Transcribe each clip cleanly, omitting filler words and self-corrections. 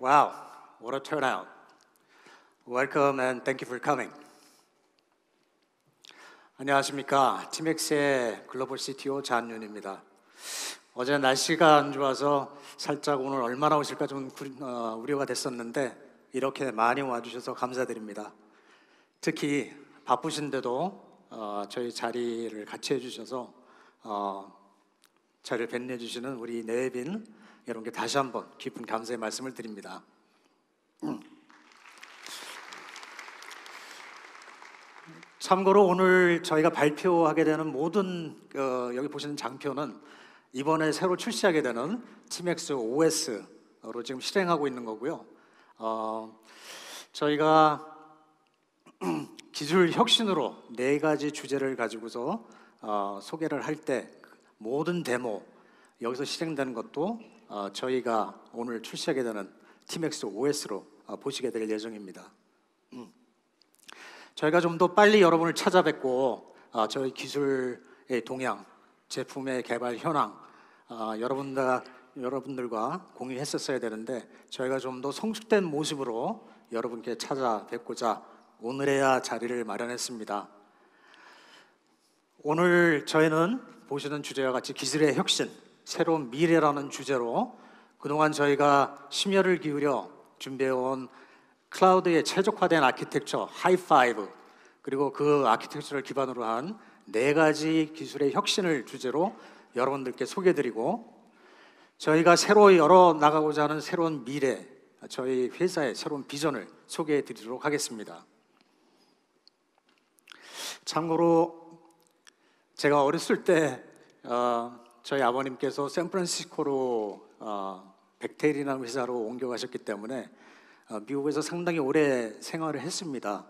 Wow, what a turnout. Welcome and thank you for coming. 안녕하십니까. 티맥스의 글로벌 CTO 잔윤입니다. 어제 날씨가 안 좋아서 살짝 오늘 얼마나 오실까 좀 우려가 됐었는데 이렇게 많이 와주셔서 감사드립니다. 특히 바쁘신데도 저희 자리를 같이 해주셔서 자리를 빛내주시는 우리 내빈 여러분께 다시 한번 깊은 감사의 말씀을 드립니다. 참고로 오늘 저희가 발표하게 되는 모든 여기 보시는 장표는 이번에 새로 출시하게 되는 티맥스 OS로 지금 실행하고 있는 거고요. 저희가 기술 혁신으로 4가지 주제를 가지고서 소개를 할 때 모든 데모 여기서 실행되는 것도 저희가 오늘 출시하게 되는 티맥스 OS로 보시게 될 예정입니다. 저희가 좀 더 빨리 여러분을 찾아뵙고 저희 기술의 동향, 제품의 개발 현황 여러분들과 공유했었어야 되는데 저희가 좀 더 성숙된 모습으로 여러분께 찾아뵙고자 오늘에야 자리를 마련했습니다. 오늘 저희는 보시는 주제와 같이 기술의 혁신, 새로운 미래라는 주제로 그동안 저희가 심혈을 기울여 준비해온 클라우드에 최적화된 아키텍처 하이파이브 그리고 그 아키텍처를 기반으로 한 4가지 기술의 혁신을 주제로 여러분들께 소개해드리고 저희가 새로 열어나가고자 하는 새로운 미래, 저희 회사의 새로운 비전을 소개해드리도록 하겠습니다. 참고로 제가 어렸을 때 저희 아버님께서 샌프란시스코로 벡테일이라는 회사로 옮겨가셨기 때문에 미국에서 상당히 오래 생활을 했습니다.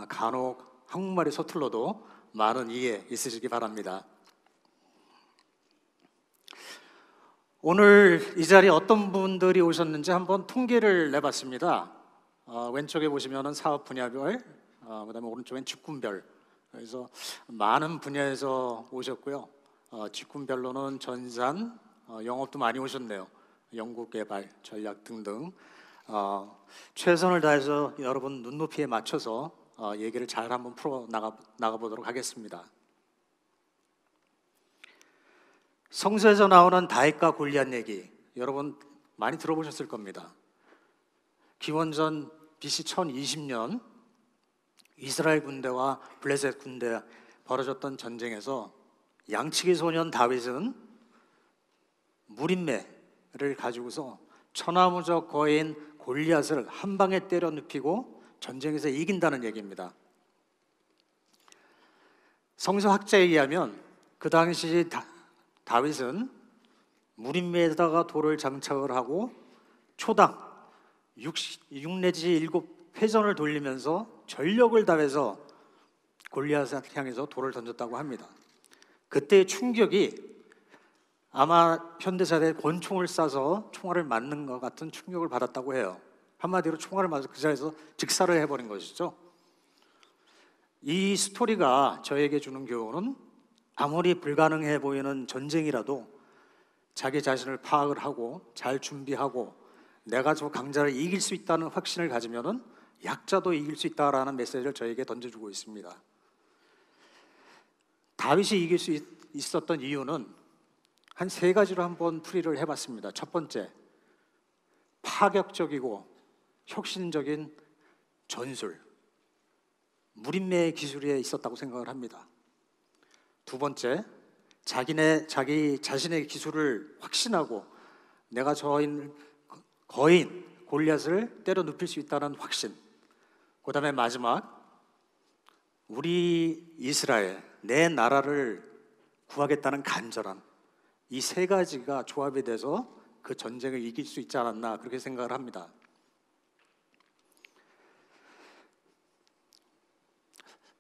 간혹 한국말이 서툴러도 많은 이해 있으시기 바랍니다. 오늘 이 자리에 어떤 분들이 오셨는지 한번 통계를 내봤습니다. 왼쪽에 보시면은 사업 분야별, 그다음에 오른쪽엔 직군별. 그래서 많은 분야에서 오셨고요. 직군별로는 전산, 영업도 많이 오셨네요. 연구개발, 전략 등등. 최선을 다해서 여러분 눈높이에 맞춰서 얘기를 잘 한번 풀어 나가보도록 하겠습니다. 성서에서 나오는 다윗과 골리앗 얘기 여러분 많이 들어보셨을 겁니다. 기원전 BC 1020년 이스라엘 군대와 블레셋 군대 벌어졌던 전쟁에서 양치기 소년 다윗은 무림매를 가지고서 천하무적 거인 골리앗을 한 방에 때려 눕히고 전쟁에서 이긴다는 얘기입니다. 성서학자에 의하면 그 당시 다윗은 무림매에다가 돌을 장착을 하고 초당 6 내지 7회전을 돌리면서 전력을 다해서 골리앗을 향해서 돌을 던졌다고 합니다. 그때의 충격이 아마 현대사회에 권총을 쏴서 총알을 맞는 것 같은 충격을 받았다고 해요. 한마디로 총알을 맞아서 그 자리에서 직사를 해버린 것이죠. 이 스토리가 저에게 주는 교훈은 아무리 불가능해 보이는 전쟁이라도 자기 자신을 파악을 하고 잘 준비하고 내가 저 강자를 이길 수 있다는 확신을 가지면은 약자도 이길 수 있다라는 메시지를 저에게 던져주고 있습니다. 다윗이 이길 수 있었던 이유는 한 3가지로 한번 풀이를 해봤습니다. 첫 번째, 파격적이고 혁신적인 전술, 무림매의 기술에 있었다고 생각을 합니다. 두 번째, 자기 자신의 기술을 확신하고 내가 거인 골리앗을 때려 눕힐 수 있다는 확신. 그 다음에 마지막, 우리 이스라엘, 내 나라를 구하겠다는 간절함. 이 3가지가 조합이 돼서 그 전쟁을 이길 수 있지 않았나 그렇게 생각을 합니다.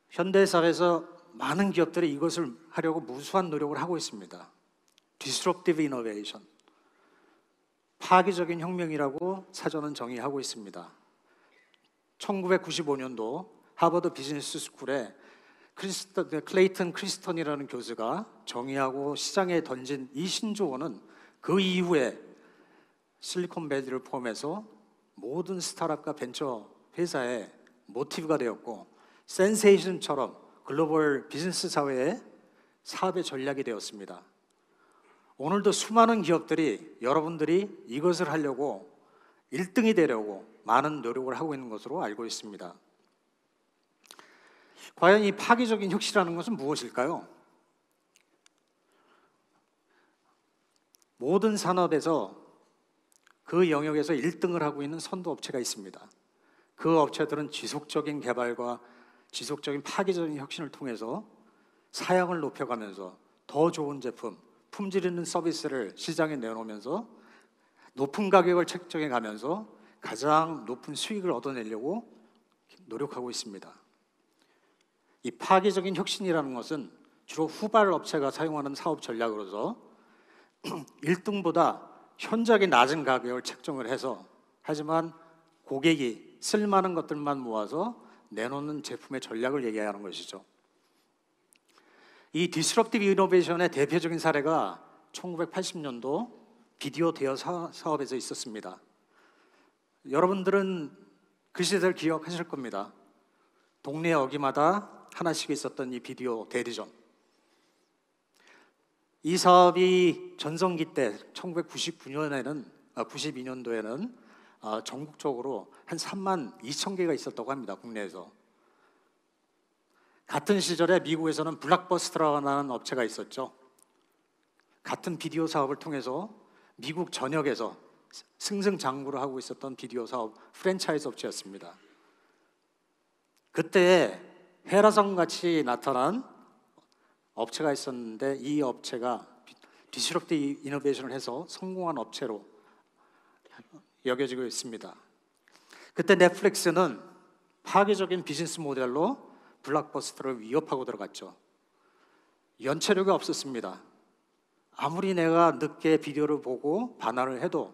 현대사회에서 많은 기업들이 이것을 하려고 무수한 노력을 하고 있습니다. Disruptive Innovation, 파괴적인 혁명이라고 사전은 정의하고 있습니다. 1995년도 하버드 비즈니스 스쿨에 클레이튼 크리스턴이라는 교수가 정의하고 시장에 던진 이 신조어는 그 이후에 실리콘밸리를 포함해서 모든 스타트업과 벤처 회사의 모티브가 되었고 센세이션처럼 글로벌 비즈니스 사회의 사업의 전략이 되었습니다. 오늘도 수많은 기업들이 여러분들이 이것을 하려고 1등이 되려고 많은 노력을 하고 있는 것으로 알고 있습니다. 과연 이 파괴적인 혁신이라는 것은 무엇일까요? 모든 산업에서 그 영역에서 1등을 하고 있는 선도 업체가 있습니다. 그 업체들은 지속적인 개발과 지속적인 파괴적인 혁신을 통해서 사양을 높여가면서 더 좋은 제품, 품질 있는 서비스를 시장에 내놓으면서 높은 가격을 책정해 가면서 가장 높은 수익을 얻어내려고 노력하고 있습니다. 이 파괴적인 혁신이라는 것은 주로 후발 업체가 사용하는 사업 전략으로서 1등보다 현저하게 낮은 가격을 책정을 해서 하지만 고객이 쓸만한 것들만 모아서 내놓는 제품의 전략을 얘기하는 것이죠. 이 디스럽티브 이노베이션의 대표적인 사례가 1980년도 비디오 대여 사업에서 있었습니다. 여러분들은 그 시대를 기억하실 겁니다. 동네 어귀마다 하나씩 있었던 이 비디오 대리점. 이 사업이 전성기 때 1992년도에는 전국적으로 한 3만 2천 개가 있었다고 합니다. 국내에서. 같은 시절에 미국에서는 블록버스터라는 업체가 있었죠. 같은 비디오 사업을 통해서 미국 전역에서 승승장구를 하고 있었던 비디오 사업 프랜차이즈 업체였습니다. 그때 헤라성같이 나타난 업체가 있었는데 이 업체가 디스럽티브 이노베이션을 해서 성공한 업체로 여겨지고 있습니다. 그때 넷플릭스는 파괴적인 비즈니스 모델로 블록버스터를 위협하고 들어갔죠. 연체력이 없었습니다. 아무리 내가 늦게 비디오를 보고 반환을 해도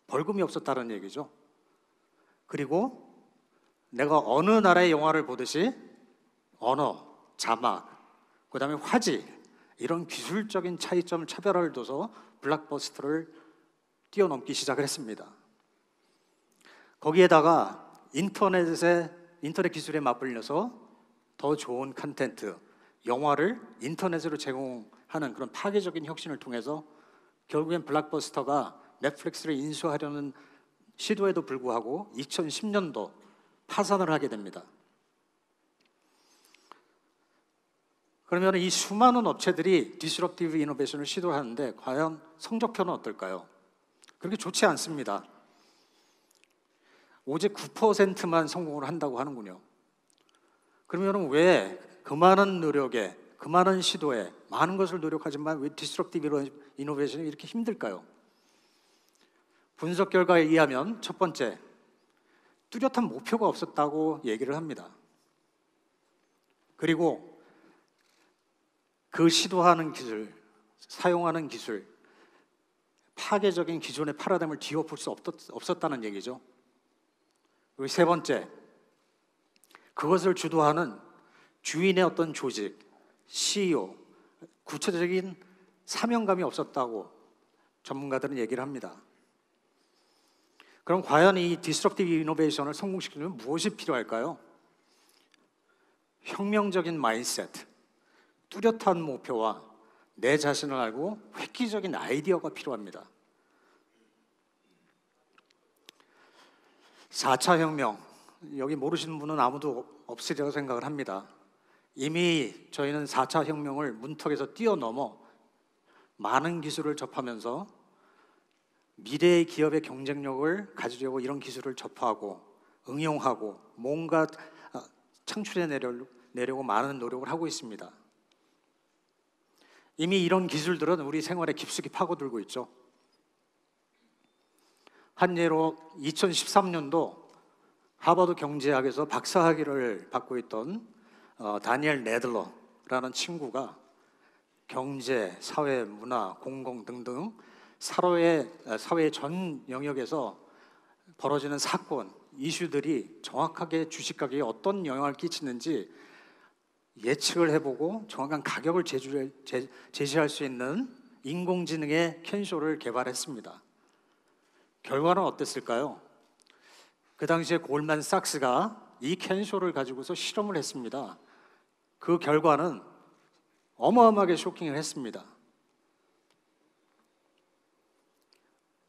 벌금이 없었다는 얘기죠. 그리고 내가 어느 나라의 영화를 보듯이 언어, 자막, 그 다음에 화질 이런 기술적인 차이점을 차별화를 둬서 블록버스터를 뛰어넘기 시작을 했습니다. 거기에다가 인터넷 기술에 맞불려서 더 좋은 컨텐트, 영화를 인터넷으로 제공하는 그런 파괴적인 혁신을 통해서 결국엔 블록버스터가 넷플릭스를 인수하려는 시도에도 불구하고 2010년도 파산을 하게 됩니다. 그러면 이 수많은 업체들이 디스럽티브 이노베이션을 시도하는데 과연 성적표는 어떨까요? 그렇게 좋지 않습니다. 오직 9%만 성공을 한다고 하는군요. 그러면 왜 그 많은 노력에, 그 많은 시도에 많은 것을 노력하지만 왜 디스럽티브 이노베이션이 이렇게 힘들까요? 분석 결과에 의하면 첫 번째, 뚜렷한 목표가 없었다고 얘기를 합니다. 그리고 그 시도하는 기술, 사용하는 기술, 파괴적인 기존의 파라다임을 뒤엎을 수 없었다는 얘기죠. 그리고 세 번째, 그것을 주도하는 주인의 어떤 조직, CEO, 구체적인 사명감이 없었다고 전문가들은 얘기를 합니다. 그럼 과연 이 디스럽티브 이노베이션을 성공시키려면 무엇이 필요할까요? 혁명적인 마인드셋, 뚜렷한 목표와 내 자신을 알고 획기적인 아이디어가 필요합니다. 4차 혁명, 여기 모르시는 분은 아무도 없으리라고 생각을 합니다. 이미 저희는 4차 혁명을 문턱에서 뛰어넘어 많은 기술을 접하면서 미래의 기업의 경쟁력을 가지려고 이런 기술을 접하고 응용하고 뭔가 창출해 내려고 많은 노력을 하고 있습니다. 이미 이런 기술들은 우리 생활에 깊숙이 파고들고 있죠. 한 예로 2013년도 하버드 경제학에서 박사학위를 받고 있던 다니엘 네들러라는 친구가 경제, 사회, 문화, 공공 등등 사회 전 영역에서 벌어지는 사건, 이슈들이 정확하게 주식 가격에 어떤 영향을 끼치는지 예측을 해보고 정확한 가격을 제시할 수 있는 인공지능의 캔쇼를 개발했습니다. 결과는 어땠을까요? 그 당시에 골만삭스가 이 캔쇼를 가지고서 실험을 했습니다. 그 결과는 어마어마하게 쇼킹을 했습니다.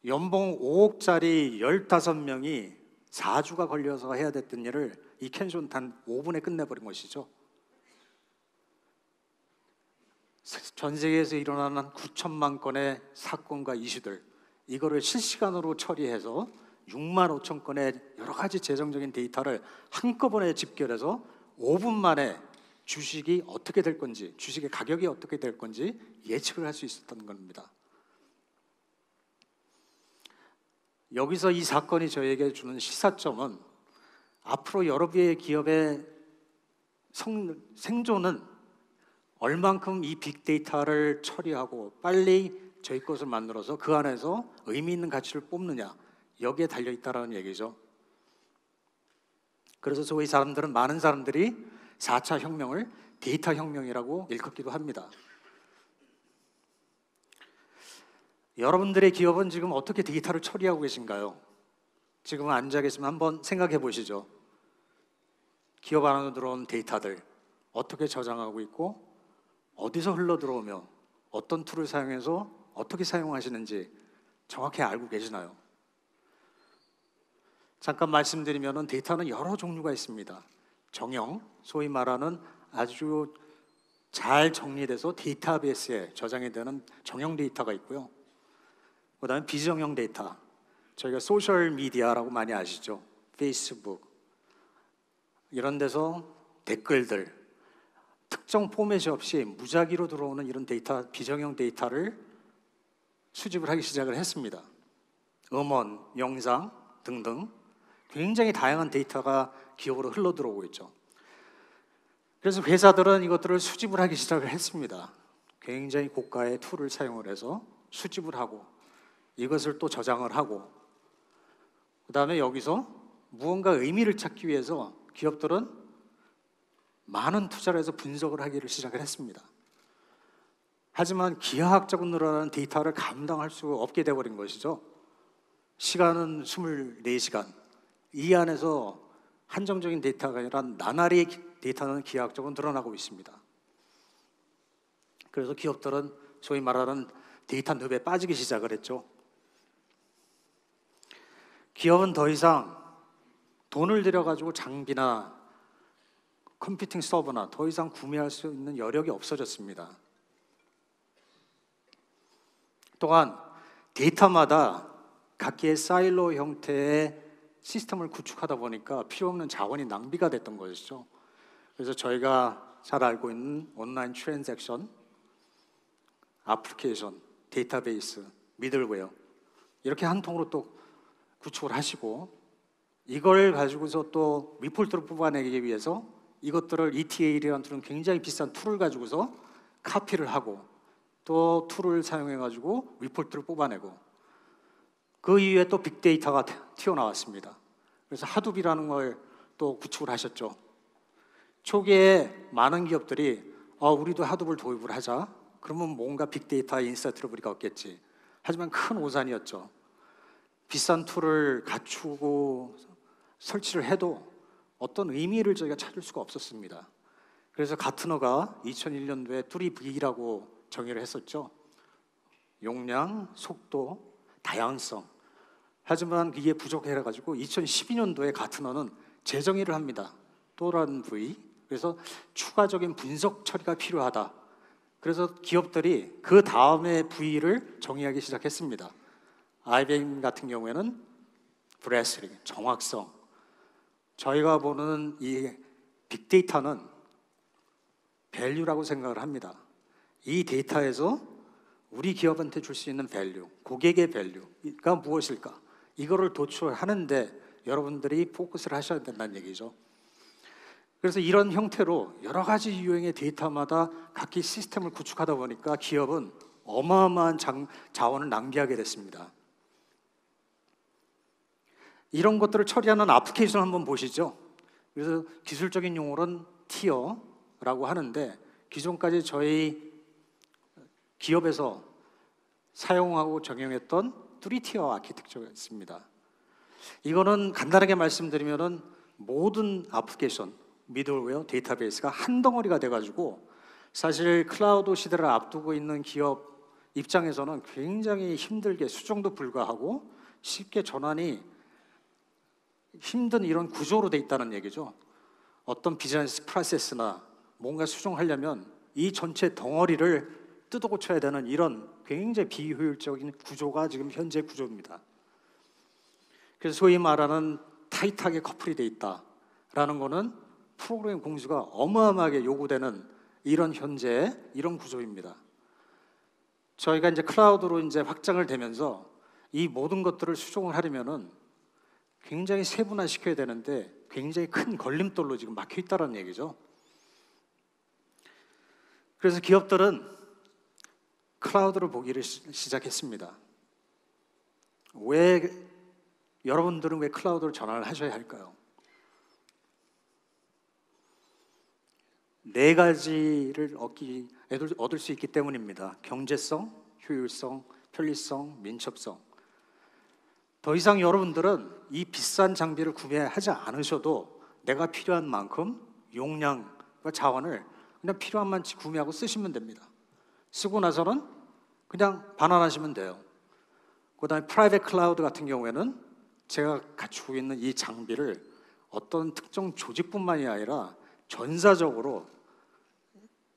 연봉 5억짜리 15명이 4주가 걸려서 해야 됐던 일을 이 캔쇼는 단 5분에 끝내버린 것이죠. 전 세계에서 일어나는 9천만 건의 사건과 이슈들, 이거를 실시간으로 처리해서 6만 5천 건의 여러 가지 재정적인 데이터를 한꺼번에 집결해서 5분 만에 주식이 어떻게 될 건지, 주식의 가격이 어떻게 될 건지 예측을 할 수 있었던 겁니다. 여기서 이 사건이 저에게 주는 시사점은 앞으로 여러 개의 기업의 생존은 얼만큼 이 빅데이터를 처리하고 빨리 저희 것을 만들어서 그 안에서 의미 있는 가치를 뽑느냐, 여기에 달려있다는 얘기죠. 그래서 저희 사람들은, 많은 사람들이 4차 혁명을 데이터 혁명이라고 일컫기도 합니다. 여러분들의 기업은 지금 어떻게 데이터를 처리하고 계신가요? 지금은 앉아 계시면 한번 생각해 보시죠. 기업 안으로 들어온 데이터들 어떻게 저장하고 있고, 어디서 흘러 들어오며 어떤 툴을 사용해서 어떻게 사용하시는지 정확히 알고 계시나요? 잠깐 말씀드리면 데이터는 여러 종류가 있습니다. 정형, 소위 말하는 아주 잘 정리돼서 데이터베이스에 저장이 되는 정형 데이터가 있고요. 그 다음에 비정형 데이터, 저희가 소셜 미디어라고 많이 아시죠? 페이스북 이런 데서 댓글들, 특정 포맷이 없이 무작위로 들어오는 이런 데이터, 비정형 데이터를 수집을 하기 시작을 했습니다. 음원, 영상 등등 굉장히 다양한 데이터가 기업으로 흘러 들어오고 있죠. 그래서 회사들은 이것들을 수집을 하기 시작을 했습니다. 굉장히 고가의 툴을 사용을 해서 수집을 하고 이것을 또 저장을 하고, 그 다음에 여기서 무언가 의미를 찾기 위해서 기업들은 많은 투자를 해서 분석을 하기를 시작을 했습니다. 하지만 기하학적으로 늘어나는 데이터를 감당할 수 없게 되어버린 것이죠. 시간은 24시간, 이 안에서 한정적인 데이터가 아니라 나날이 데이터는 기하학적으로 늘어나고 있습니다. 그래서 기업들은 소위 말하는 데이터 늪에 빠지기 시작을 했죠. 기업은 더 이상 돈을 들여가지고 장비나 컴퓨팅 서버나 더 이상 구매할 수 있는 여력이 없어졌습니다. 또한 데이터마다 각기의 사일로 형태의 시스템을 구축하다 보니까 필요 없는 자원이 낭비가 됐던 것이죠. 그래서 저희가 잘 알고 있는 온라인 트랜잭션, 애플리케이션, 데이터베이스, 미들웨어 이렇게 한 통으로 또 구축을 하시고, 이걸 가지고서 또 리포트를 뽑아내기 위해서 이것들을 ETL이라는 툴은 굉장히 비싼 툴을 가지고서 카피를 하고 또 툴을 사용해 가지고 리포트를 뽑아내고, 그 이후에 또 빅데이터가 튀어나왔습니다. 그래서 하둡이라는 걸 또 구축을 하셨죠. 초기에 많은 기업들이 우리도 하둡을 도입을 하자, 그러면 뭔가 빅데이터 인사이트를 우리가 얻겠지. 하지만 큰 오산이었죠. 비싼 툴을 갖추고 설치를 해도 어떤 의미를 저희가 찾을 수가 없었습니다. 그래서 가트너가 2001년도에 3V라고 정의를 했었죠. 용량, 속도, 다양성. 하지만 이게 부족해가지고 2012년도에 가트너는 재정의를 합니다. 또 다른 V. 그래서 추가적인 분석 처리가 필요하다. 그래서 기업들이 그 다음에 V를 정의하기 시작했습니다. IBM 같은 경우에는 브레스리, 정확성. 저희가 보는 이 빅데이터는 밸류라고 생각을 합니다. 이 데이터에서 우리 기업한테 줄 수 있는 밸류, 고객의 밸류가 무엇일까? 이거를 도출하는데 여러분들이 포커스를 하셔야 된다는 얘기죠. 그래서 이런 형태로 여러 가지 유형의 데이터마다 각기 시스템을 구축하다 보니까 기업은 어마어마한 자원을 낭비하게 됐습니다. 이런 것들을 처리하는 애플리케이션 한번 보시죠. 그래서 기술적인 용어로는 티어라고 하는데, 기존까지 저희 기업에서 사용하고 적용했던 3티어 아키텍처가 있습니다. 이거는 간단하게 말씀드리면은 모든 애플리케이션, 미들웨어, 데이터베이스가 한 덩어리가 돼가지고 사실 클라우드 시대를 앞두고 있는 기업 입장에서는 굉장히 힘들게 수정도 불가하고 쉽게 전환이 힘든 이런 구조로 돼 있다는 얘기죠. 어떤 비즈니스 프로세스나 뭔가 수정하려면 이 전체 덩어리를 뜯어 고쳐야 되는 이런 굉장히 비효율적인 구조가 지금 현재 구조입니다. 그래서 소위 말하는 타이트하게 커플이 돼 있다라는 거는 프로그램 공수가 어마어마하게 요구되는 이런 현재 이런 구조입니다. 저희가 이제 클라우드로 이제 확장을 되면서 이 모든 것들을 수정을 하려면은 굉장히 세분화 시켜야 되는데 굉장히 큰 걸림돌로 지금 막혀 있다는 얘기죠. 그래서 기업들은 클라우드를 보기를 시작했습니다. 여러분들은 왜 클라우드로 전환을 하셔야 할까요? 네 가지를 얻을 수 있기 때문입니다. 경제성, 효율성, 편리성, 민첩성. 더 이상 여러분들은 이 비싼 장비를 구매하지 않으셔도 내가 필요한 만큼 용량과 자원을 그냥 필요한 만치 구매하고 쓰시면 됩니다. 쓰고 나서는 그냥 반환하시면 돼요. 그 다음에 프라이빗 클라우드 같은 경우에는 제가 갖추고 있는 이 장비를 어떤 특정 조직뿐만이 아니라 전사적으로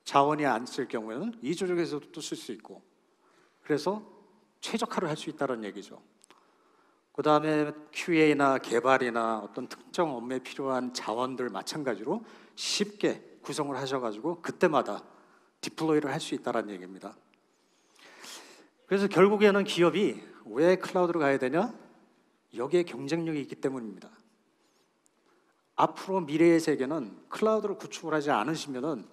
자원이 안 쓸 경우에는 이 조직에서도 또 쓸 수 있고, 그래서 최적화를 할 수 있다는 얘기죠. 그 다음에 QA나 개발이나 어떤 특정 업무에 필요한 자원들 마찬가지로 쉽게 구성을 하셔가지고 그때마다 디플로이를 할 수 있다는 얘기입니다. 그래서 결국에는 기업이 왜 클라우드로 가야 되냐? 여기에 경쟁력이 있기 때문입니다. 앞으로 미래의 세계는 클라우드를 구축을 하지 않으시면은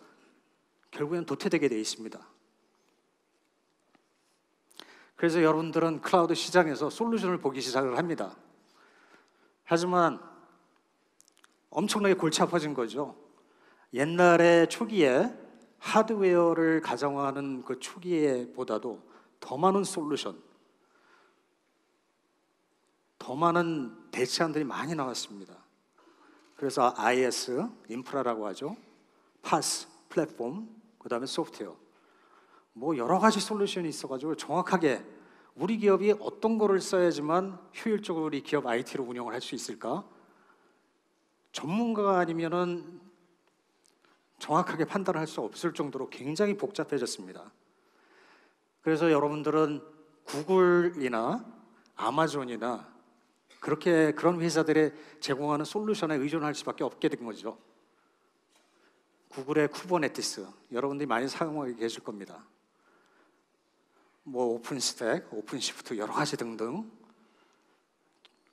결국엔 도태되게 돼 있습니다. 그래서 여러분들은 클라우드 시장에서 솔루션을 보기 시작을 합니다. 하지만 엄청나게 골치 아파진 거죠. 옛날에 초기에 하드웨어를 가정하는 그 초기에 보다도 더 많은 솔루션, 더 많은 대체안들이 많이 나왔습니다. 그래서 IS, 인프라라고 하죠. 파스, 플랫폼, 그 다음에 소프트웨어. 뭐 여러 가지 솔루션이 있어가지고 정확하게 우리 기업이 어떤 거를 써야지만 효율적으로 우리 기업 IT를 운영을 할 수 있을까? 전문가가 아니면은 정확하게 판단을 할 수 없을 정도로 굉장히 복잡해졌습니다. 그래서 여러분들은 구글이나 아마존이나 그런 회사들의 제공하는 솔루션에 의존할 수밖에 없게 된 거죠. 구글의 쿠버네티스, 여러분들이 많이 사용하고 계실 겁니다. 뭐 오픈스택, 오픈시프트 여러 가지 등등.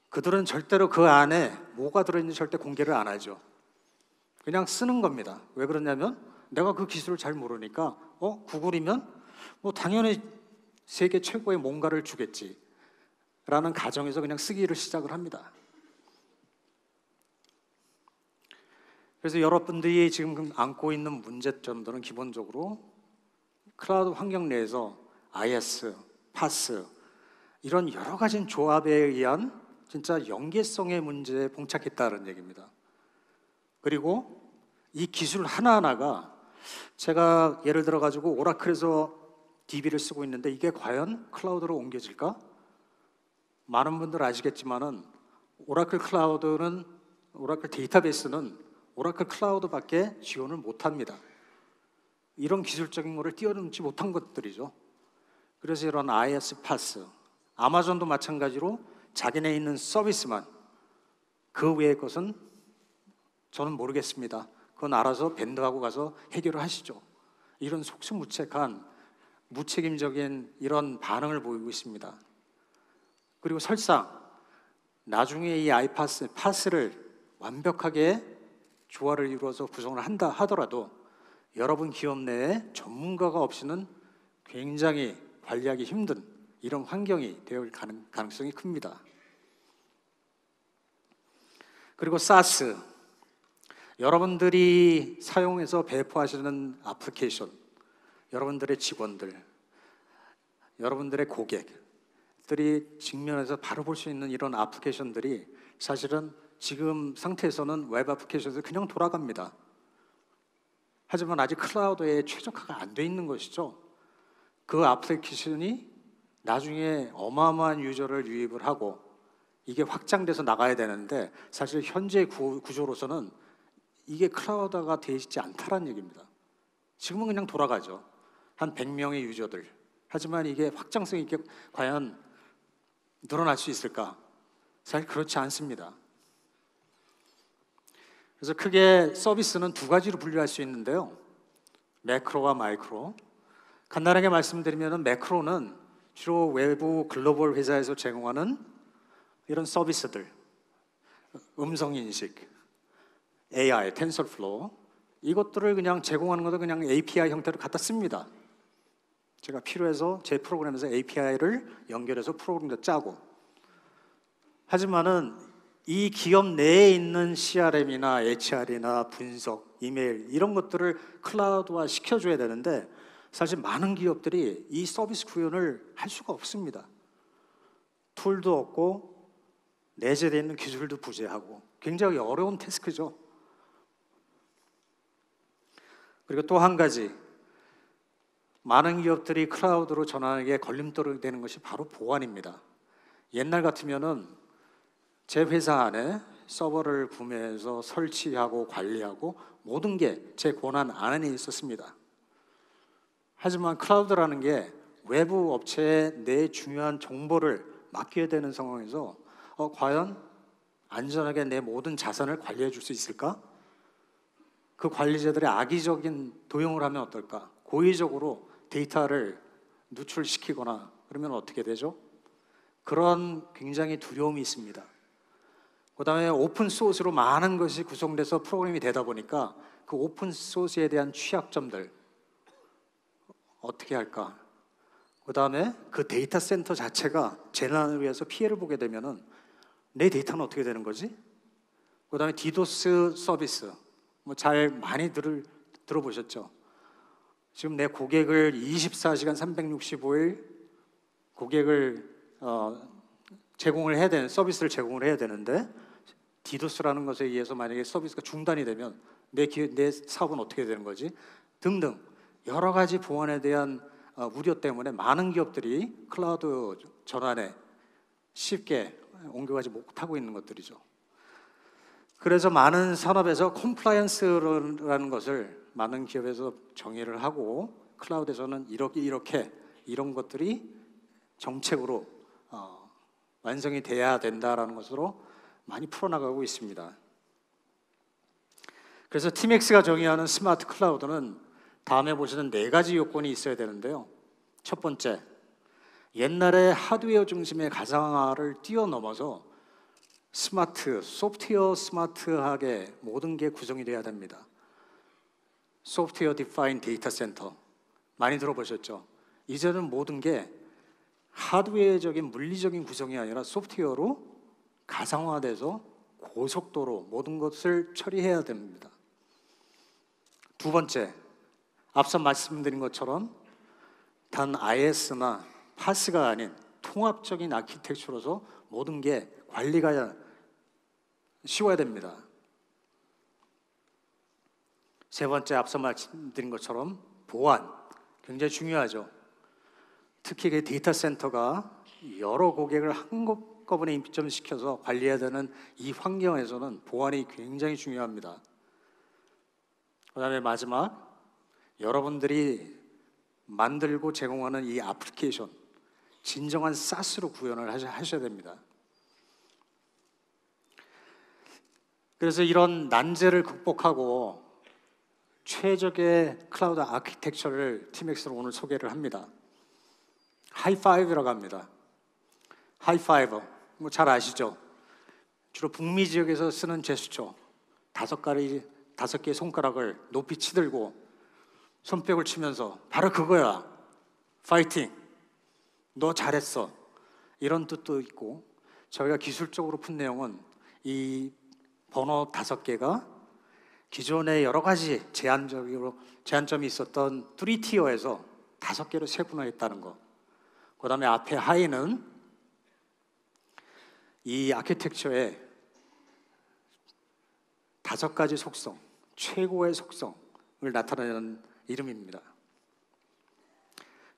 그들은 절대로 그 안에 뭐가 들어있는지 절대 공개를 안 하죠. 그냥 쓰는 겁니다. 왜 그러냐면 내가 그 기술을 잘 모르니까 구글이면 뭐 당연히 세계 최고의 뭔가를 주겠지 라는 가정에서 그냥 쓰기를 시작을 합니다. 그래서 여러분들이 지금 안고 있는 문제점들은 기본적으로 클라우드 환경 내에서 IS, 파스 이런 여러 가지 조합에 의한 진짜 연계성의 문제에 봉착했다는 얘기입니다. 그리고 이 기술 하나하나가 제가 예를 들어 가지고 오라클에서 DB를 쓰고 있는데 이게 과연 클라우드로 옮겨질까? 많은 분들 아시겠지만은 오라클 데이터베이스는 오라클 클라우드밖에 지원을 못합니다. 이런 기술적인 거를 뛰어넘지 못한 것들이죠. 그래서 이런 IS 파스, 아마존도 마찬가지로 자기네 있는 서비스만, 그 외의 것은 저는 모르겠습니다. 그건 알아서 밴드하고 가서 해결을 하시죠. 이런 속수무책한 무책임적인 이런 반응을 보이고 있습니다. 그리고 설사 나중에 이 파스를 완벽하게 조화를 이루어서 구성을 한다 하더라도 여러분 기업 내에 전문가가 없이는 굉장히 관리하기 힘든 이런 환경이 될 가능성이 큽니다. 그리고 사스, 여러분들이 사용해서 배포하시는 애플리케이션, 여러분들의 직원들, 여러분들의 고객들이 직면해서 바로 볼 수 있는 이런 애플리케이션들이 사실은 지금 상태에서는 웹 애플리케이션이 그냥 돌아갑니다. 하지만 아직 클라우드에 최적화가 안 돼 있는 것이죠. 그 애플리케이션이 나중에 어마어마한 유저를 유입을 하고 이게 확장돼서 나가야 되는데 사실 현재 구조로서는 이게 클라우드가 되어 있지 않다는 얘기입니다. 지금은 그냥 돌아가죠. 한 100명의 유저들. 하지만 이게 확장성이 있게 과연 늘어날 수 있을까? 사실 그렇지 않습니다. 그래서 크게 서비스는 두 가지로 분류할 수 있는데요. 매크로와 마이크로. 간단하게 말씀드리면 매크로는 주로 외부 글로벌 회사에서 제공하는 이런 서비스들, 음성인식, AI, 텐서플로우 이것들을 그냥 제공하는 것도 그냥 API 형태로 갖다 씁니다. 제가 필요해서 제 프로그램에서 API를 연결해서 프로그램도 짜고. 하지만은 이 기업 내에 있는 CRM이나 HR이나 분석, 이메일 이런 것들을 클라우드화 시켜줘야 되는데 사실 많은 기업들이 이 서비스 구현을 할 수가 없습니다. 툴도 없고 내재되어 있는 기술도 부재하고 굉장히 어려운 태스크죠. 그리고 또 한 가지 많은 기업들이 클라우드로 전환하기에 걸림돌이 되는 것이 바로 보안입니다. 옛날 같으면은 제 회사 안에 서버를 구매해서 설치하고 관리하고 모든 게 제 권한 안에 있었습니다. 하지만 클라우드라는 게 외부 업체에 내 중요한 정보를 맡겨야 되는 상황에서 과연 안전하게 내 모든 자산을 관리해 줄 수 있을까? 그 관리자들의 악의적인 도용을 하면 어떨까? 고의적으로 데이터를 누출시키거나 그러면 어떻게 되죠? 그런 굉장히 두려움이 있습니다. 그 다음에 오픈 소스로 많은 것이 구성돼서 프로그램이 되다 보니까 그 오픈 소스에 대한 취약점들 어떻게 할까? 그 다음에 그 데이터 센터 자체가 재난을 위해서 피해를 보게 되면은 내 데이터는 어떻게 되는 거지? 그 다음에 디도스 서비스 뭐 잘 많이 들어보셨죠? 지금 내 고객을 24시간 365일 고객을 제공을 해야 되는 서비스를 제공을 해야 되는데 디도스라는 것에 의해서 만약에 서비스가 중단이 되면 내 사업은 어떻게 되는 거지? 등등 여러 가지 보안에 대한 우려 때문에 많은 기업들이 클라우드 전환에 쉽게 옮겨가지 못하고 있는 것들이죠. 그래서 많은 산업에서 컴플라이언스라는 것을 많은 기업에서 정의를 하고 클라우드에서는 이렇게 이런 것들이 정책으로 완성이 돼야 된다라는 것으로 많이 풀어나가고 있습니다. 그래서 TMX가 정의하는 스마트 클라우드는 다음에 보시는 4가지 요건이 있어야 되는데요. 첫 번째, 옛날에 하드웨어 중심의 가상화를 뛰어넘어서 소프트웨어 스마트하게 모든 게 구성이 돼야 됩니다. 소프트웨어 디파인 데이터 센터 많이 들어보셨죠? 이제는 모든 게 하드웨어적인 물리적인 구성이 아니라 소프트웨어로 가상화돼서 고속도로 모든 것을 처리해야 됩니다. 두 번째, 앞서 말씀드린 것처럼 단 IS나 파스가 아닌 통합적인 아키텍처로서 모든 게 관리가 쉬워야 됩니다. 세 번째, 앞서 말씀드린 것처럼 보안 굉장히 중요하죠. 특히 그 데이터 센터가 여러 고객을 한꺼번에 입점시켜서 관리해야 되는 이 환경에서는 보안이 굉장히 중요합니다. 그 다음에 마지막, 여러분들이 만들고 제공하는 이 애플리케이션 진정한 SaaS로 구현을 하셔야 됩니다. 그래서 이런 난제를 극복하고 최적의 클라우드 아키텍처를 TMX로 오늘 소개를 합니다. 하이파이브라고 합니다. 하이파이브, 뭐 잘 아시죠? 주로 북미 지역에서 쓰는 제스처. 5개의 손가락을 높이 치들고 손뼉을 치면서 바로 그거야. 파이팅. 너 잘했어. 이런 뜻도 있고 저희가 기술적으로 푼 내용은 이 번호 5개가 기존의 여러 가지 제한점이 있었던 3티어에서 5개로 세분화했다는 거. 그 다음에 앞에 하이는 이 아키텍처의 다섯 가지 속성, 최고의 속성을 나타내는 이름입니다.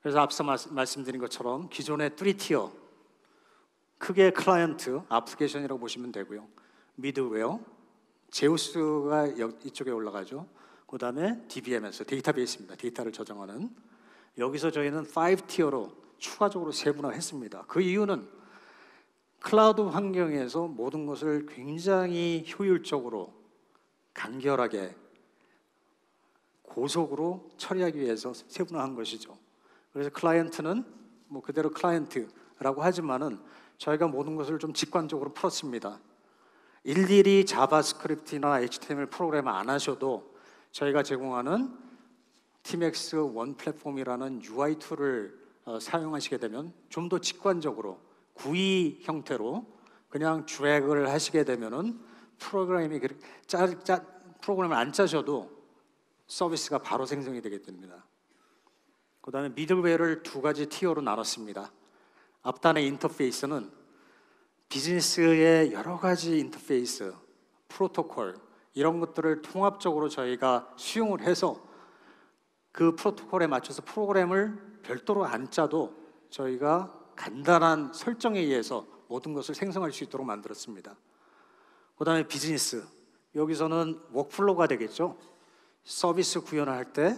그래서 앞서 말씀드린 것처럼 기존의 3티어, 크게 클라이언트, 애플리케이션이라고 보시면 되고요. 미드웨어, 제우스가 이쪽에 올라가죠. 그 다음에 DBMS, 데이터베이스입니다. 데이터를 저장하는. 여기서 저희는 5티어로 추가적으로 세분화했습니다. 그 이유는 클라우드 환경에서 모든 것을 굉장히 효율적으로, 간결하게, 고속으로 처리하기 위해서 세분화한 것이죠. 그래서 클라이언트는 뭐 그대로 클라이언트라고 하지만은 저희가 모든 것을 좀 직관적으로 풀었습니다. 일일이 자바스크립트나 HTML 프로그램 안 하셔도 저희가 제공하는 TMAX 원 플랫폼이라는 UI 툴을 사용하시게 되면 좀 더 직관적으로 GUI 형태로 그냥 드래그를 하시게 되면은 프로그램을 안 짜셔도 서비스가 바로 생성이 되게 됩니다. 그 다음에 미들웨어를 두 가지 티어로 나눴습니다. 앞단의 인터페이스는 비즈니스의 여러 가지 인터페이스, 프로토콜 이런 것들을 통합적으로 저희가 수용을 해서 그 프로토콜에 맞춰서 프로그램을 별도로 안 짜도 저희가 간단한 설정에 의해서 모든 것을 생성할 수 있도록 만들었습니다. 그 다음에 비즈니스, 여기서는 워크플로우가 되겠죠. 서비스 구현을 할 때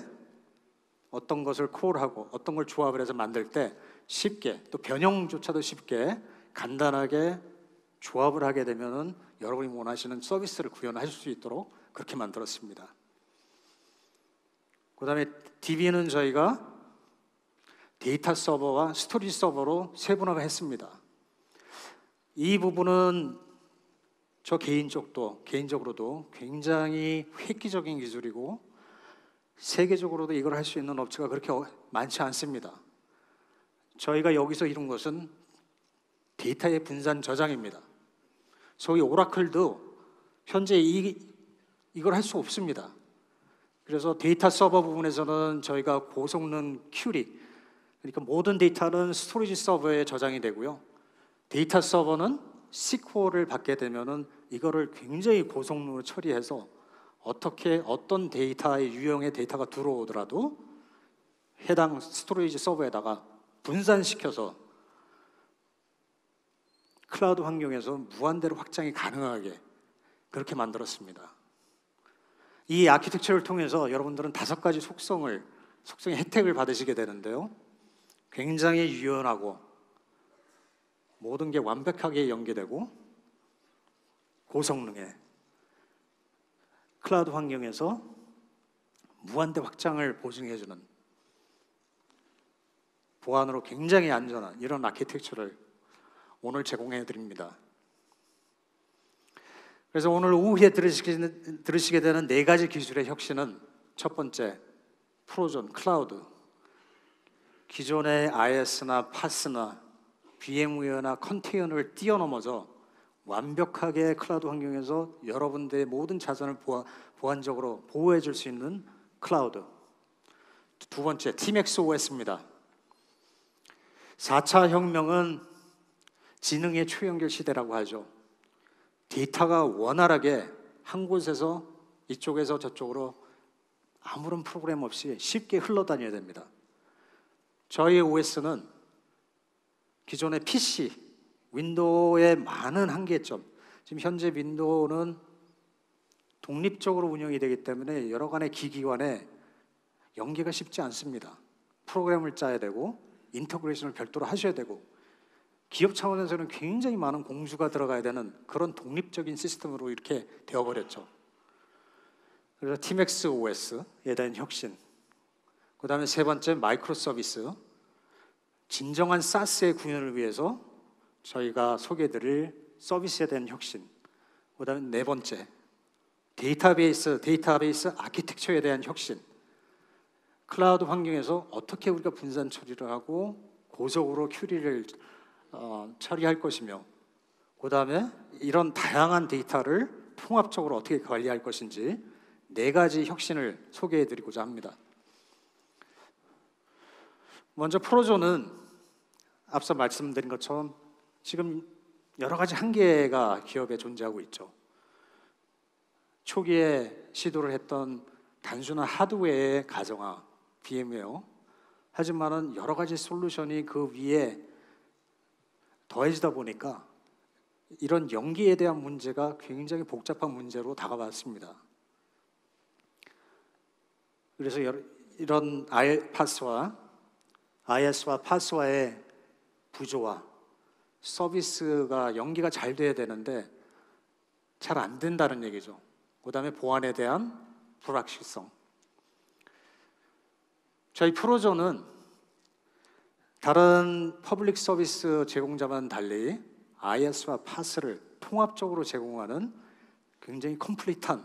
어떤 것을 콜하고 어떤 걸 조합을 해서 만들 때 쉽게, 또 변형조차도 쉽게 간단하게 조합을 하게 되면은 여러분이 원하시는 서비스를 구현하실 수 있도록 그렇게 만들었습니다. 그 다음에 DB는 저희가 데이터 서버와 스토리지 서버로 세분화가 했습니다. 이 부분은 저 개인적으로도 굉장히 획기적인 기술이고 세계적으로도 이걸 할 수 있는 업체가 그렇게 많지 않습니다. 저희가 여기서 이룬 것은 데이터의 분산 저장입니다. 소위 오라클도 현재 이걸 할 수 없습니다. 그래서 데이터 서버 부분에서는 저희가 고성능 큐리, 그러니까 모든 데이터는 스토리지 서버에 저장이 되고요. 데이터 서버는 SQL을 받게 되면은 이거를 굉장히 고성능으로 처리해서 어떤 데이터의 유형의 데이터가 들어오더라도 해당 스토리지 서버에다가 분산시켜서 클라우드 환경에서 무한대로 확장이 가능하게 그렇게 만들었습니다. 이 아키텍처를 통해서 여러분들은 다섯 가지 속성의 혜택을 받으시게 되는데요. 굉장히 유연하고 모든 게 완벽하게 연계되고 고성능의 클라우드 환경에서 무한대 확장을 보증해주는 보안으로 굉장히 안전한 이런 아키텍처를 오늘 제공해 드립니다. 그래서 오늘 오후에 들으시게 되는 네 가지 기술의 혁신은 첫 번째, 프로존, 클라우드. 기존의 IS나 파스나 VMware나 컨테이너를 뛰어넘어서 완벽하게 클라우드 환경에서 여러분들의 모든 자산을 보안적으로 보호해 줄 수 있는 클라우드. 두 번째, TMAX OS입니다. 4차 혁명은 지능의 초연결 시대라고 하죠. 데이터가 원활하게 한 곳에서 이쪽에서 저쪽으로 아무런 프로그램 없이 쉽게 흘러다녀야 됩니다. 저희 OS는 기존의 PC, 윈도우의 많은 한계점, 지금 현재 윈도우는 독립적으로 운영이 되기 때문에 여러 간의 기기 간에 연계가 쉽지 않습니다. 프로그램을 짜야 되고 인터그레이션을 별도로 하셔야 되고 기업 차원에서는 굉장히 많은 공수가 들어가야 되는 그런 독립적인 시스템으로 이렇게 되어버렸죠. 그래서 TMAX OS에 대한 혁신, 그 다음에 세 번째 마이크로 서비스, 진정한 SaaS의 구현을 위해서 저희가 소개해드릴 서비스에 대한 혁신, 그 다음에 네 번째 데이터베이스 아키텍처에 대한 혁신, 클라우드 환경에서 어떻게 우리가 분산 처리를 하고 고속으로 큐리를 처리할 것이며, 그 다음에 이런 다양한 데이터를 통합적으로 어떻게 관리할 것인지 네 가지 혁신을 소개해드리고자 합니다. 먼저 프로존은 앞서 말씀드린 것처럼 지금 여러 가지 한계가 기업에 존재하고 있죠. 초기에 시도를 했던 단순한 하드웨어의 가정화, VM웨어. 하지만은 여러 가지 솔루션이 그 위에 더해지다 보니까 이런 연기에 대한 문제가 굉장히 복잡한 문제로 다가왔습니다. 그래서 이런 IS와 파스와의 구조와 서비스가 연기가 잘 돼야 되는데 잘 안 된다는 얘기죠. 그 다음에 보안에 대한 불확실성. 저희 프로조는 다른 퍼블릭 서비스 제공자와는 달리 IS와 파스를 통합적으로 제공하는 굉장히 컴플리트한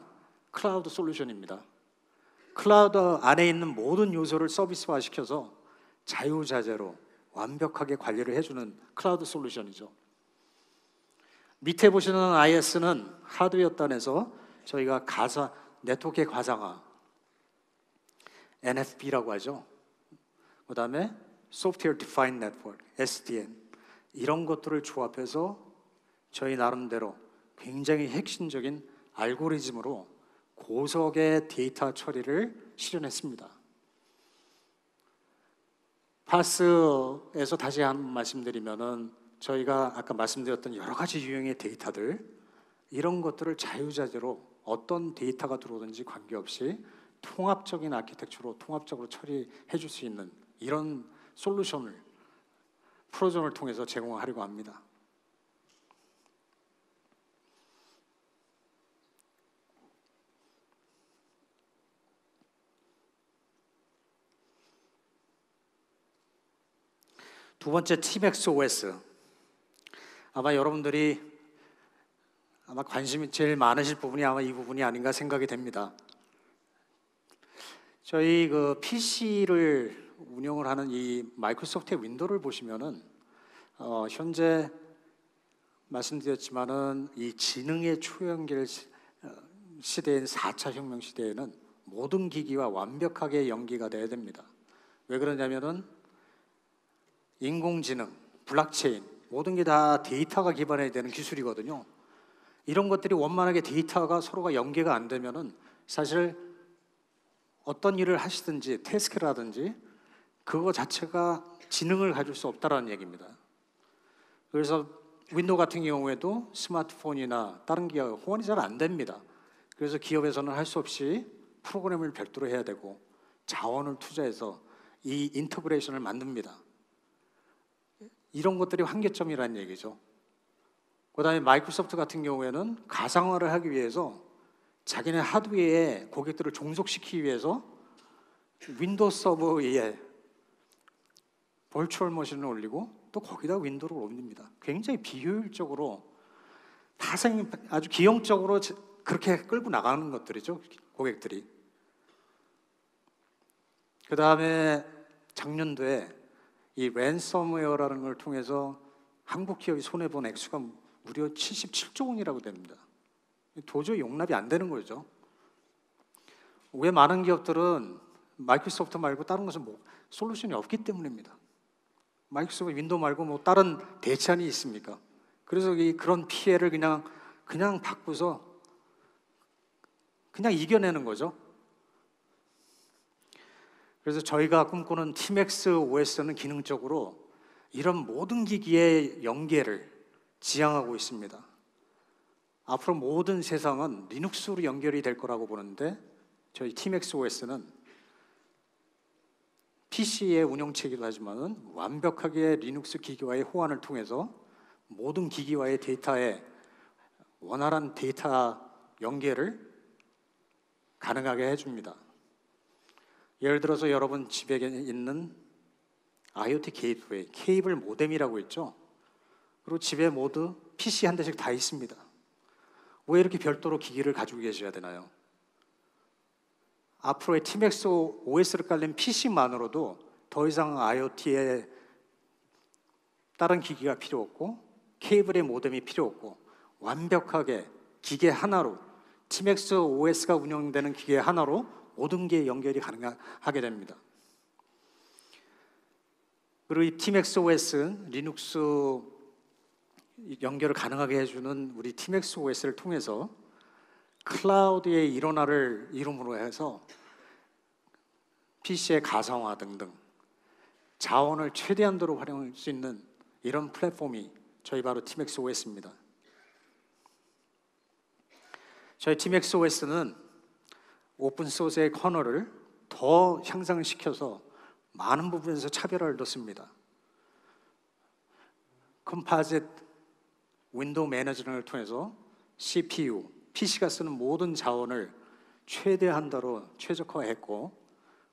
클라우드 솔루션입니다. 클라우드 안에 있는 모든 요소를 서비스화 시켜서 자유자재로 완벽하게 관리를 해주는 클라우드 솔루션이죠. 밑에 보시는 IS는 하드웨어 단에서 저희가 네트워크의 가상화, NFV라고 하죠. 그 다음에 Software Defined Network, SDN 이런 것들을 조합해서 저희 나름대로 굉장히 핵심적인 알고리즘으로 고속의 데이터 처리를 실현했습니다. 파스에서 다시 한번 말씀드리면은 저희가 아까 말씀드렸던 여러 가지 유형의 데이터들 이런 것들을 자유자재로 어떤 데이터가 들어오든지 관계없이 통합적인 아키텍처로 통합적으로 처리해 줄 수 있는 이런 솔루션을 프로존을 통해서 제공하려고 합니다. 두 번째 TMX OS. 아마 여러분들이 관심이 제일 많으실 부분이 아마 이 부분이 아닌가 생각이 됩니다. 저희 그 PC를 운영을 하는 이 마이크로소프트의 윈도우를 보시면은 현재 말씀드렸지만은 이 지능의 초연결 시대인 4차 혁명 시대에는 모든 기기와 완벽하게 연기가 돼야 됩니다. 왜 그러냐면은 인공지능, 블록체인 모든 게 다 데이터가 기반이 되는 기술이거든요. 이런 것들이 원만하게 데이터가 서로가 연계가 안 되면은 사실 어떤 일을 하시든지 태스크라든지 그거 자체가 지능을 가질 수 없다라는 얘기입니다. 그래서 윈도우 같은 경우에도 스마트폰이나 다른 기기가 호환이 잘 안 됩니다. 그래서 기업에서는 할 수 없이 프로그램을 별도로 해야 되고 자원을 투자해서 이 인터그레이션을 만듭니다. 이런 것들이 한계점이라는 얘기죠. 그 다음에 마이크로소프트 같은 경우에는 가상화를 하기 위해서 자기네 하드웨어에 고객들을 종속시키기 위해서 윈도우 서버 위에 버추얼 머신을 올리고 또 거기다 윈도우를 올립니다. 굉장히 비효율적으로 아주 기형적으로 그렇게 끌고 나가는 것들이죠, 고객들이. 그 다음에 작년도에 이 랜섬웨어라는 걸 통해서 한국 기업이 손해본 액수가 무려 77조 원이라고 됩니다. 도저히 용납이 안 되는 거죠. 왜 많은 기업들은 마이크로소프트 말고 다른 것은 솔루션이 없기 때문입니다. 마이크로소프트 윈도우 말고 다른 대체안이 있습니까? 그래서 그런 피해를 그냥 바꾸서 그냥 이겨내는 거죠. 그래서 저희가 꿈꾸는 TMX OS는 기능적으로 이런 모든 기기의 연계를 지향하고 있습니다. 앞으로 모든 세상은 리눅스로 연결이 될 거라고 보는데 저희 TMX OS는 PC의 운영체계도 하지만은 완벽하게 리눅스 기기와의 호환을 통해서 모든 기기와의 데이터의 원활한 데이터 연계를 가능하게 해줍니다. 예를 들어서 여러분 집에 있는 IoT 게이트웨이, 케이블 모뎀이라고 있죠. 그리고 집에 모두 PC 한 대씩 다 있습니다. 왜 이렇게 별도로 기기를 가지고 계셔야 되나요? 앞으로의 TMX OS를 깔린 PC만으로도 더 이상 IoT에 다른 기기가 필요 없고 케이블의 모뎀이 필요 없고 완벽하게 기계 하나로 TMX OS가 운영되는 기계 하나로 모든 게 연결이 가능하게 됩니다. 그리고 이 TMX OS, 리눅스 연결을 가능하게 해주는 우리 TMX OS를 통해서 클라우드의 일원화를 이름으로 해서 PC의 가상화 등등 자원을 최대한도로 활용할 수 있는 이런 플랫폼이 저희 바로 TMAX OS입니다. 저희 TMAX OS는 오픈소스의 커널을 더 향상시켜서 많은 부분에서 차별화를 뒀습니다. 컴포짓 윈도우 매니저를 통해서 CPU, PC가 쓰는 모든 자원을 최대한도로 최적화했고,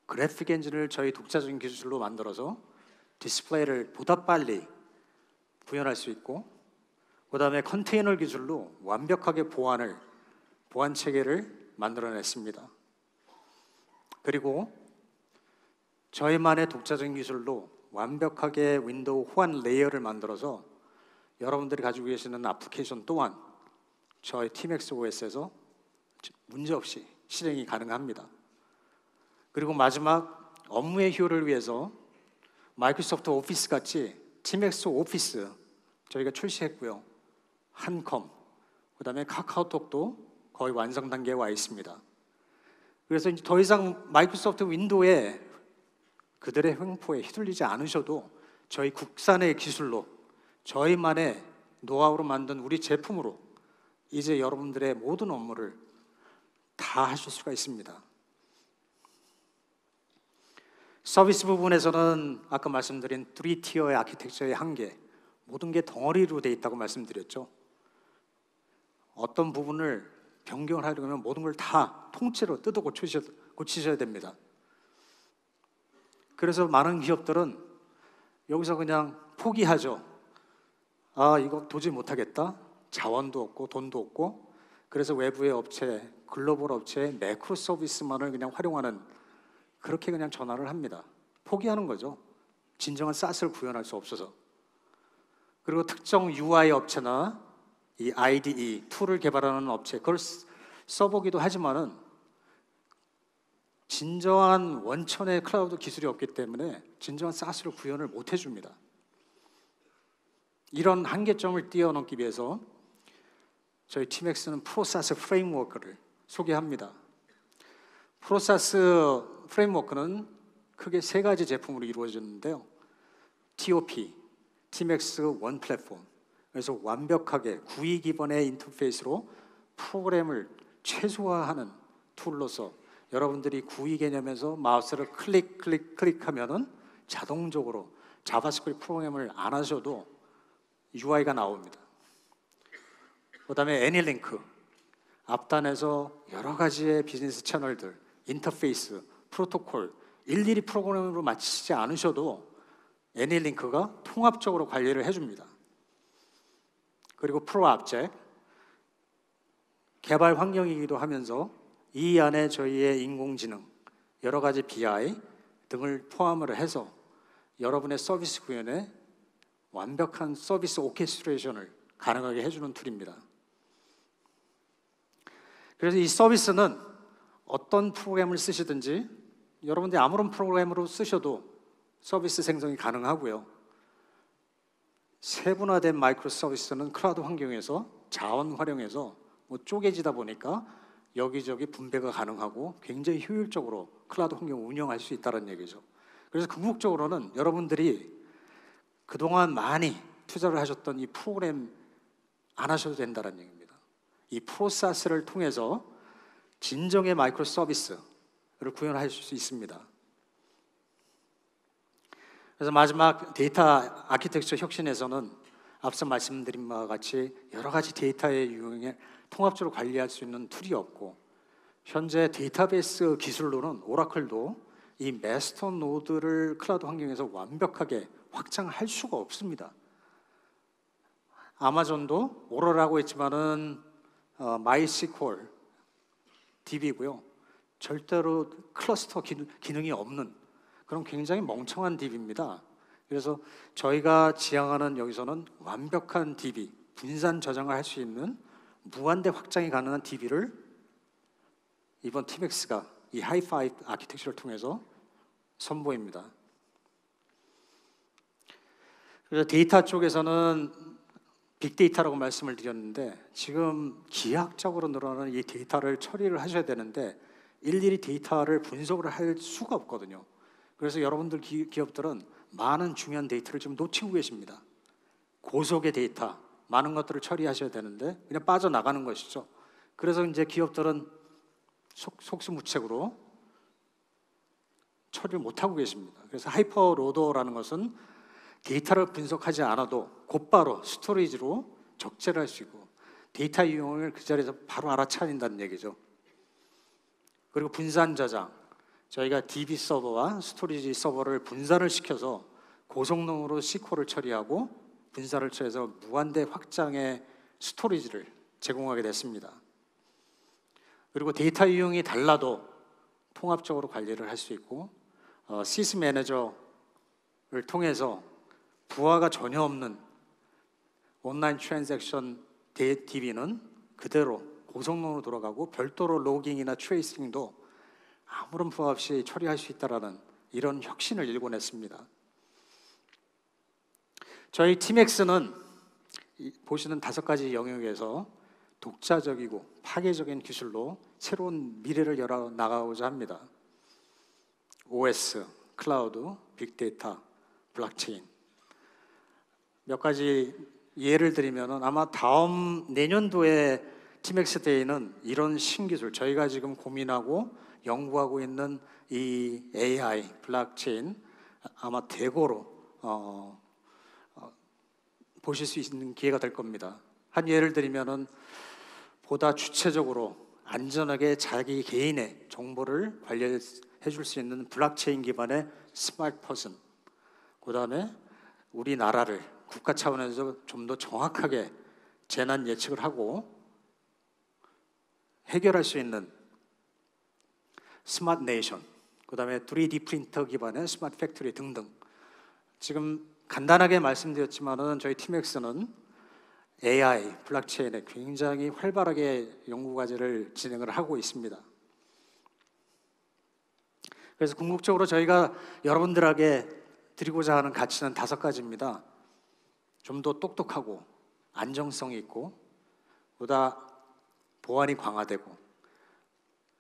그래픽 엔진을 저희 독자적인 기술로 만들어서 디스플레이를 보다 빨리 구현할 수 있고, 그 다음에 컨테이너 기술로 완벽하게 보안 체계를 만들어냈습니다. 그리고 저희만의 독자적인 기술로 완벽하게 윈도우 호환 레이어를 만들어서 여러분들이 가지고 계시는 애플리케이션 또한 저희 TMAX OS에서 문제없이 실행이 가능합니다. 그리고 마지막, 업무의 효율을 위해서 마이크로소프트 오피스 같이 TMAX 오피스 저희가 출시했고요. 한컴, 그 다음에 카카오톡도 거의 완성 단계에 와 있습니다. 그래서 이제 더 이상 마이크로소프트 윈도우에 그들의 횡포에 휘둘리지 않으셔도 저희 국산의 기술로, 저희만의 노하우로 만든 우리 제품으로 이제 여러분들의 모든 업무를 다 하실 수가 있습니다. 서비스 부분에서는 아까 말씀드린 3티어의 아키텍처의 한계, 모든 게 덩어리로 돼 있다고 말씀드렸죠. 어떤 부분을 변경을 하려면 모든 걸 다 통째로 뜯어 고치셔야 됩니다. 그래서 많은 기업들은 여기서 그냥 포기하죠. 이거 도저히 못하겠다. 자원도 없고 돈도 없고. 그래서 외부의 업체, 글로벌 업체의 매크로 서비스만을 그냥 활용하는, 그렇게 그냥 전환을 합니다. 포기하는 거죠. 진정한 SaaS를 구현할 수 없어서. 그리고 특정 UI 업체나 이 IDE 툴을 개발하는 업체, 그걸 써보기도 하지만은 진정한 원천의 클라우드 기술이 없기 때문에 진정한 SaaS를 구현을 못 해줍니다. 이런 한계점을 뛰어넘기 위해서 저희 TMAX는 프로사스 프레임워크를 소개합니다. 프로사스 프레임워크는 크게 세 가지 제품으로 이루어졌는데요. TOP, TMAX 원 플랫폼. 그래서 완벽하게 GUI 기반의 인터페이스로 프로그램을 최소화하는 툴로서 여러분들이 GUI 개념에서 마우스를 클릭하면은 자동적으로 자바스크립트 프로그램을 안 하셔도 UI가 나옵니다. 그 다음에 애니링크, 앞단에서 여러 가지의 비즈니스 채널들, 인터페이스, 프로토콜 일일이 프로그램으로 맞추지 않으셔도 애니링크가 통합적으로 관리를 해줍니다. 그리고 프로압젝, 개발 환경이기도 하면서 이 안에 저희의 인공지능, 여러 가지 BI 등을 포함을 해서 여러분의 서비스 구현에 완벽한 서비스 오케스트레이션을 가능하게 해주는 툴입니다. 그래서 이 서비스는 어떤 프로그램을 쓰시든지 여러분들이 아무런 프로그램으로 쓰셔도 서비스 생성이 가능하고요. 세분화된 마이크로 서비스는 클라우드 환경에서 자원 활용해서 쪼개지다 보니까 여기저기 분배가 가능하고 굉장히 효율적으로 클라우드 환경을 운영할 수 있다는 얘기죠. 그래서 궁극적으로는 여러분들이 그동안 많이 투자를 하셨던 이 프로그램 안 하셔도 된다는 얘기입니다. 이 프로사스를 통해서 진정의 마이크로 서비스를 구현할 수 있습니다. 그래서 마지막 데이터 아키텍처 혁신에서는 앞서 말씀드린 바와 같이 여러 가지 데이터의 유형에 통합적으로 관리할 수 있는 툴이 없고, 현재 데이터베이스 기술로는 오라클도 이 마스터 노드를 클라우드 환경에서 완벽하게 확장할 수가 없습니다. 아마존도 오러라고 했지만은 마이스퀄 DB고요. 절대로 클러스터 기능이 없는 그런 굉장히 멍청한 DB입니다. 그래서 저희가 지향하는 여기서는 완벽한 DB, 분산 저장을 할 수 있는 무한대 확장이 가능한 DB를 이번 TMAX가 이 하이파이브 아키텍처를 통해서 선보입니다. 그래서 데이터 쪽에서는 빅데이터라고 말씀을 드렸는데 지금 기하학적으로 늘어나는 이 데이터를 처리를 하셔야 되는데 일일이 데이터를 분석을 할 수가 없거든요. 그래서 여러분들 기업들은 많은 중요한 데이터를 지금 놓치고 계십니다. 고속의 데이터, 많은 것들을 처리하셔야 되는데 그냥 빠져나가는 것이죠. 그래서 이제 기업들은 속수무책으로 처리를 못하고 계십니다. 그래서 하이퍼로더라는 것은 데이터를 분석하지 않아도 곧바로 스토리지로 적재를 할 수 있고 데이터 유형을 그 자리에서 바로 알아차린다는 얘기죠. 그리고 분산 저장, 저희가 DB 서버와 스토리지 서버를 분산을 시켜서 고성능으로 SQL을 처리하고 분산을 처리해서 무한대 확장의 스토리지를 제공하게 됐습니다. 그리고 데이터 유형이 달라도 통합적으로 관리를 할 수 있고 시스 매니저를 통해서 부하가 전혀 없는 온라인 트랜잭션 DB는 그대로 고성능으로 돌아가고 별도로 로깅이나 트레이싱도 아무런 부하 없이 처리할 수 있다는 이런 혁신을 일궈냈습니다. 저희 팀엑스는 보시는 5가지 영역에서 독자적이고 파괴적인 기술로 새로운 미래를 열어 나가고자 합니다. OS, 클라우드, 빅데이터, 블록체인. 몇 가지 예를 들면 아마 다음 내년도에 팀엑스 데이는 이런 신기술, 저희가 지금 고민하고 연구하고 있는 이 AI, 블록체인 아마 대거로 보실 수 있는 기회가 될 겁니다. 한 예를 들면은 보다 주체적으로 안전하게 자기 개인의 정보를 관리해 줄 수 있는 블록체인 기반의 스마트 퍼슨, 그 다음에 우리나라를 국가 차원에서 좀 더 정확하게 재난 예측을 하고 해결할 수 있는 스마트 네이션, 그 다음에 3D 프린터 기반의 스마트 팩토리 등등. 지금 간단하게 말씀드렸지만은 저희 팀엑스는 AI, 블록체인에 굉장히 활발하게 연구 과제를 진행을 하고 있습니다. 그래서 궁극적으로 저희가 여러분들에게 드리고자 하는 가치는 5가지입니다. 좀 더 똑똑하고 안정성이 있고 보다 보안이 강화되고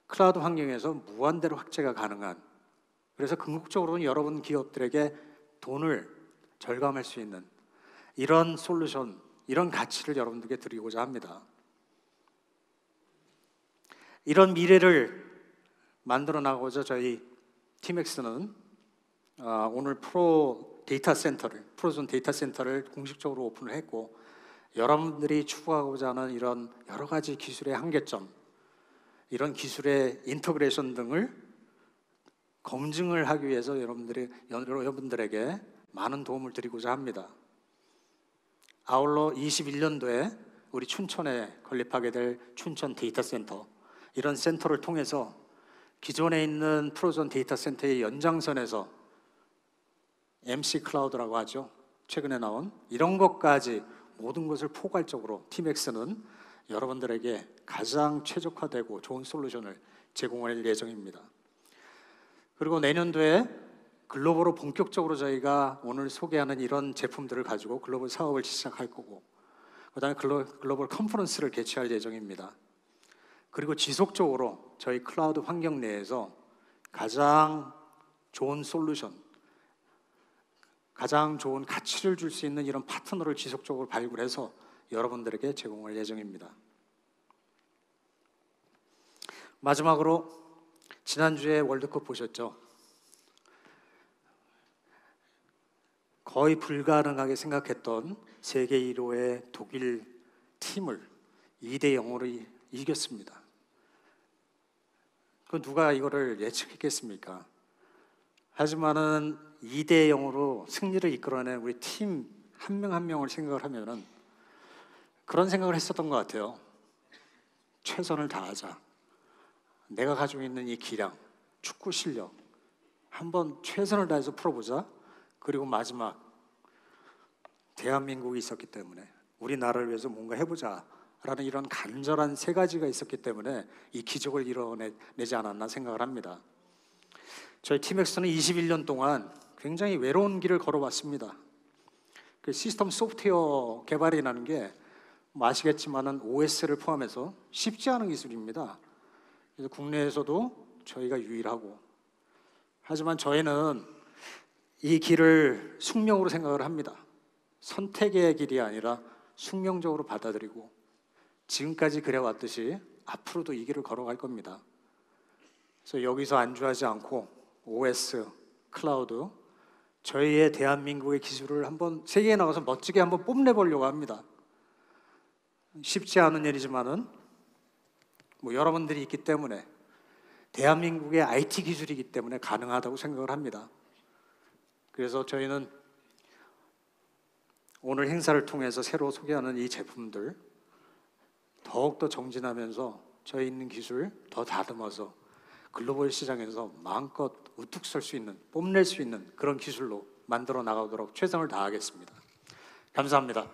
클라우드 환경에서 무한대로 확대가 가능한, 그래서 궁극적으로는 여러분 기업들에게 돈을 절감할 수 있는 이런 솔루션, 이런 가치를 여러분들께 드리고자 합니다. 이런 미래를 만들어 나가고자 저희 팀엑스는 오늘 프로존 데이터 센터를 공식적으로 오픈을 했고, 여러분들이 추구하고자 하는 이런 여러 가지 기술의 한계점, 이런 기술의 인터그레이션 등을 검증을 하기 위해서 여러분들에게 많은 도움을 드리고자 합니다. 아울러 21년도에 우리 춘천에 건립하게 될 춘천 데이터 센터, 이런 센터를 통해서 기존에 있는 프로존 데이터 센터의 연장선에서 MC 클라우드라고 하죠. 최근에 나온 이런 것까지 모든 것을 포괄적으로 팀엑스는 여러분들에게 가장 최적화되고 좋은 솔루션을 제공할 예정입니다. 그리고 내년도에 글로벌로 본격적으로 저희가 오늘 소개하는 이런 제품들을 가지고 글로벌 사업을 시작할 거고, 그 다음에 글로벌 컨퍼런스를 개최할 예정입니다. 그리고 지속적으로 저희 클라우드 환경 내에서 가장 좋은 솔루션, 가장 좋은 가치를 줄 수 있는 이런 파트너를 지속적으로 발굴해서 여러분들에게 제공할 예정입니다. 마지막으로 지난주에 월드컵 보셨죠? 거의 불가능하게 생각했던 세계 1호의 독일 팀을 2대 0으로 이겼습니다. 그 누가 이거를 예측했겠습니까? 하지만은 2대 0으로 승리를 이끌어낸 우리 팀 한 명 한 명을 생각을 하면은 그런 생각을 했었던 것 같아요. 최선을 다하자. 내가 가지고 있는 이 기량, 축구 실력 한번 최선을 다해서 풀어보자. 그리고 마지막, 대한민국이 있었기 때문에 우리나라를 위해서 뭔가 해보자 라는 이런 간절한 3가지가 있었기 때문에 이 기적을 이뤄내지 않았나 생각을 합니다. 저희 팀엑스는 21년 동안 굉장히 외로운 길을 걸어왔습니다. 그 시스템 소프트웨어 개발이라는 게 뭐 아시겠지만은 OS를 포함해서 쉽지 않은 기술입니다. 그래서 국내에서도 저희가 유일하고, 하지만 저희는 이 길을 숙명으로 생각을 합니다. 선택의 길이 아니라 숙명적으로 받아들이고 지금까지 그래왔듯이 앞으로도 이 길을 걸어갈 겁니다. 그래서 여기서 안주하지 않고 OS, 클라우드, 저희의 대한민국의 기술을 한번 세계에 나가서 멋지게 한번 뽐내보려고 합니다. 쉽지 않은 일이지만은 뭐 여러분들이 있기 때문에, 대한민국의 IT 기술이기 때문에 가능하다고 생각을 합니다. 그래서 저희는 오늘 행사를 통해서 새로 소개하는 이 제품들 더욱더 정진하면서 저희 있는 기술 더 다듬어서 글로벌 시장에서 마음껏 우뚝 설 수 있는, 뽐낼 수 있는 그런 기술로 만들어 나가도록 최선을 다하겠습니다. 감사합니다.